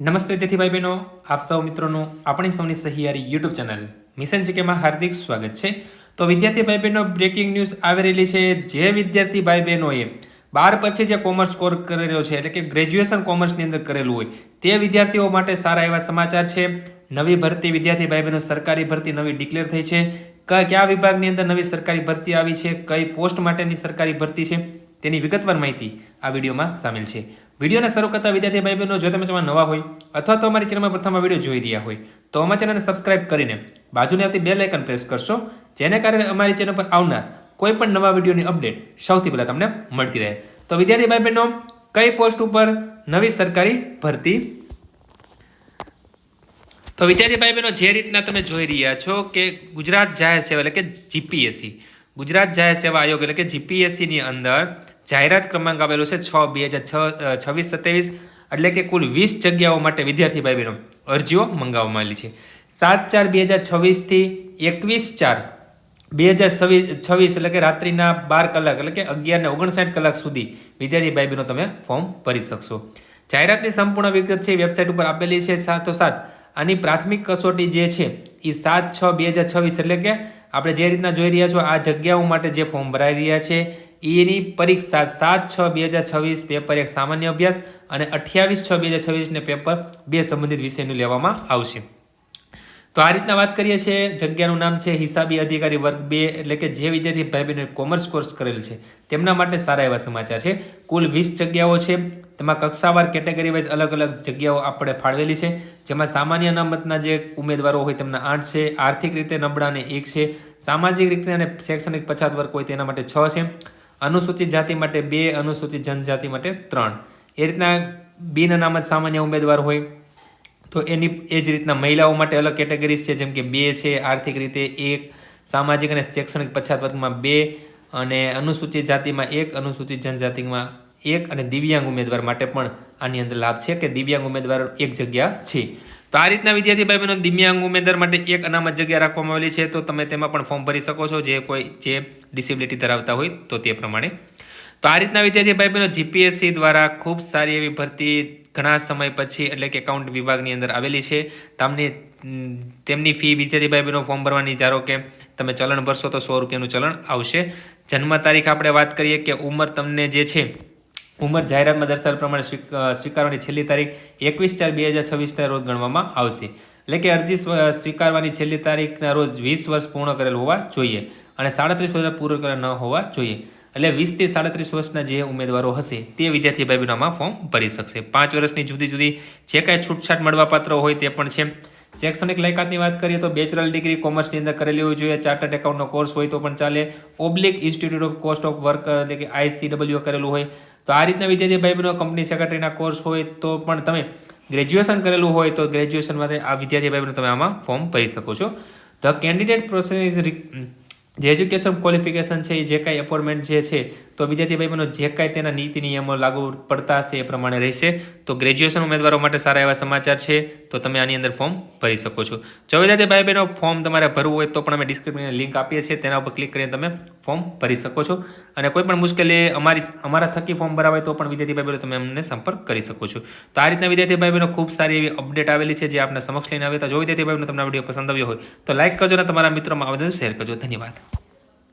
નમસ્તે તેથી ભાઈ બહેનો, આપ સૌ મિત્રોનું આપણી સૌની સહિયારી યુટ્યુબ ચેનલ મિશન જીકેમાં હાર્દિક સ્વાગત છે। તો વિદ્યાર્થી ભાઈ બહેનો, બ્રેકિંગ ન્યૂઝ આવી રહેલી છે। જે વિદ્યાર્થી ભાઈ બહેનોએ 12 પછી જે કોમર્સ સ્કોર કરેલો છે, એટલે કે ગ્રેજ્યુએશન કોમર્સની અંદર કરેલું હોય તે વિદ્યાર્થીઓ માટે સારા એવા સમાચાર છે। નવી ભરતી વિદ્યાર્થી ભાઈ બહેનો, સરકારી ભરતી નવી ડિક્લેર થઈ છે। કયા વિભાગની અંદર નવી સરકારી ભરતી આવી છે, કઈ પોસ્ટ માટેની સરકારી ભરતી છે, તેની વિગતવાર માહિતી આ વિડીયોમાં સામેલ છે। વિડીયોને શરૂ કરતા વિદ્યાર્થી ભાઈ બહેનો, જો તમે તેમાં નવા હોય અથવા તો અમારી ચેનલમાં પ્રથમ વિડીયો જોઈ રહ્યા હોય તો અમારી ચેનલને સબસ્ક્રાઇબ કરીને બાજુની આવતી બેલ આઇકન પ્રેસ કરશો, જેને કારણે અમારી ચેનલ પર આવનાર કોઈ પણ નવા વિડીયોની અપડેટ સૌથી પહેલા તમને મળતી રહે। તો વિદ્યાર્થી ભાઈ બહેનો, કઈ પોસ્ટ ઉપર નવી સરકારી ભરતી? તો વિદ્યાર્થી ભાઈ બહેનો, જે રીતના તમે જોઈ રહ્યા છો કે ગુજરાત જાહેર સેવા એટલે કે જીપીએસસી, ગુજરાત જાહેર સેવા આયોગ એટલે કે જીપીએસસી ની અંદર જાહેરાત ક્રમાંક આવેલો છે 6/2026-27, એટલે કે કુલ 20 જગ્યાઓ માટે વિદ્યાર્થી ભાઈ બહેનો અરજીઓ મંગાવવામાં આવેલી છે। 7/4/2026 થી 21/4/2026 એટલે કે રાત્રિના 12 કલાક એટલે કે 11:59 કલાક સુધી વિદ્યાર્થી ભાઈ બહેનો તમે ફોર્મ ભરી શકશો। જાહેરાતની સંપૂર્ણ વિગત છે વેબસાઇટ ઉપર આપેલી છે। સાથોસાથ આની પ્રાથમિક કસોટી જે છે એ 7/6/2026 એટલે કે આપણે જે રીતના જોઈ રહ્યા છો આ જગ્યાઓ માટે જે ફોર્મ ભરાઈ રહ્યા છે એની પરીક્ષા 7/6/2026 પેપર 1 સામાન્ય અભ્યાસ અને 28/6/2026 ને પેપર 2 સંબંધિત વિષયનું લેવામાં આવશે। તો આ રીતના વાત કરીએ છીએ। જગ્યાનું નામ છે હિસાબી અધિકારી વર્ગ 2, એટલે કે જે વિદ્યાર્થી ભાઈ બહેનો કોમર્સ કોર્સ કરેલ છે તેમના માટે સારા એવા સમાચાર છે। કુલ 20 જગ્યાઓ છે, તેમાં કક્ષાવાર કેટેગરી વાઇઝ અલગ અલગ જગ્યાઓ આપણે ફાળવેલી છે, જેમાં સામાન્ય અનામતના જે ઉમેદવારો હોય તેમના 8 છે, આર્થિક રીતે નબળાને 1 છે, સામાજિક રીતે અને શૈક્ષણિક પછાત વર્ગ હોય તેના માટે 6 છે, અનુસૂચિત જાતિ માટે 2, અનુસૂચિત જનજાતિ માટે 3, એ રીતના બિન અનામત સામાન્ય ઉમેદવાર હોય તો એની એ જ રીતના મહિલાઓ માટે અલગ કેટેગરીઝ છે, જેમ કે 2 છે, આર્થિક રીતે 1, સામાજિક અને શૈક્ષણિક પછાત વર્ગમાં 2, અને અનુસૂચિત જાતિમાં 1, અનુસૂચિત જનજાતિમાં 1, અને દિવ્યાંગ ઉમેદવાર માટે પણ આની અંદર લાભ છે કે દિવ્યાંગ ઉમેદવાર 1 જગ્યા છે। તો આ રીતના વિદ્યાર્થી ભાઈ બહેનો દિવ્યાંગ ઉમેદવાર માટે 1 અનામત જગ્યા રાખવામાં આવેલી છે, તો તમે તેમાં પણ ફોર્મ ભરી શકો છો જે ડિસેબિલિટી ધરાવતા હોય તો તે પ્રમાણે। તો આ રીતના વિદ્યાર્થી ભાઈ બહેનો જીપીએસસી દ્વારા ખૂબ સારી એવી ભરતી ઘણા સમય પછી એટલે કે એકાઉન્ટ વિભાગની અંદર આવેલી છે। તેમની ફી વિદ્યાર્થી ભાઈ બહેનો ફોર્મ ભરવાની, ધારો કે તમે ચલણ ભરશો તો 100 રૂપિયાનું ચલણ આવશે। જન્મ તારીખ આપણે વાત કરીએ કે ઉંમર તમને જે છે ઉંમર જાહેરાતમાં દર્શાવેલ પ્રમાણે સ્વીકારવાની છેલ્લી તારીખ 21/4/2026 રોજ ગણવામાં આવશે, એટલે કે અરજી સ્વીકારવાની છેલ્લી તારીખના રોજ 20 વર્ષ પૂર્ણ કરેલ હોવા જોઈએ અને 37 વર્ષ પૂર્ણ કરેલ ન હોવા જોઈએ। એટલે 20 થી 37 વર્ષના જે ઉમેદવારો હશે તે વિદ્યાર્થી ભાઈ બહેનોમાં ફોર્મ ભરી શકશે। 5 વર્ષની જુદી જુદી જે કાંઈ છૂટછાટ મળવાપાત્ર હોય તે પણ છે। શૈક્ષણિક લાયકાતની વાત કરીએ તો બેચલર ડિગ્રી કોમર્સની અંદર કરેલી હોવી જોઈએ, ચાર્ટર્ડ એકાઉન્ટનો કોર્સ હોય તો પણ ચાલે, institute of cost of work એટલે કે ICW કરેલું હોય તો આ રીતના વિદ્યાર્થી ભાઈ બહેનો કંપની સેક્રેટરીના કોર્સ હોય તો પણ તમે ગ્રેજ્યુએશન કરેલું હોય તો ગ્રેજ્યુએશન માટે આ વિદ્યાર્થી ભાઈ બહેનો તમે આમાં ફોર્મ ભરી શકો છો। ધ કેન્ડિડેટ પ્રોસેસ જે એજ્યુકેશન ક્વોલિફિકેશન છે, જે કાંઈ અપોઇન્ટમેન્ટ જે છે તો વિદ્યાર્થી ભાઈ બહેનો જે કાંઈ તેના નીતિ નિયમો લાગુ પડતા હશે એ પ્રમાણે રહેશે। તો ગ્રેજ્યુએશન ઉમેદવારો માટે સારા એવા સમાચાર છે, તો તમે આની અંદર ફોર્મ ભરી શકો છો। જો વિદ્યાર્થી ભાઈ બહેનો ફોર્મ તમારે ભરવું હોય તો પણ અમે ડિસ્ક્રિપ્શનમાં લિંક આપીએ છીએ, તેના ઉપર ક્લિક કરીને તમે ફોર્મ ભરી શકો છો। અને કોઈ પણ મુશ્કેલી અમારા થકી ફોર્મ ભરાવાય તો પણ વિદ્યાર્થી ભાઈ બહેનો તમે અમને સંપર્ક કરી શકો છો। તો આ રીતના વિદ્યાર્થી ભાઈ બહેનો ખૂબ સારી એવી અપડેટ આવેલી છે જે આપને સમક્ષ લઈને આવે। તો જો વિદ્યાર્થી ભાઈ બહેનો તમને વિડીયો પસંદ આવ્યો હોય તો લાઇક કરજો અને તમારા મિત્રોમાં આ વિડીયો શેર કરજો। ધન્યવાદ।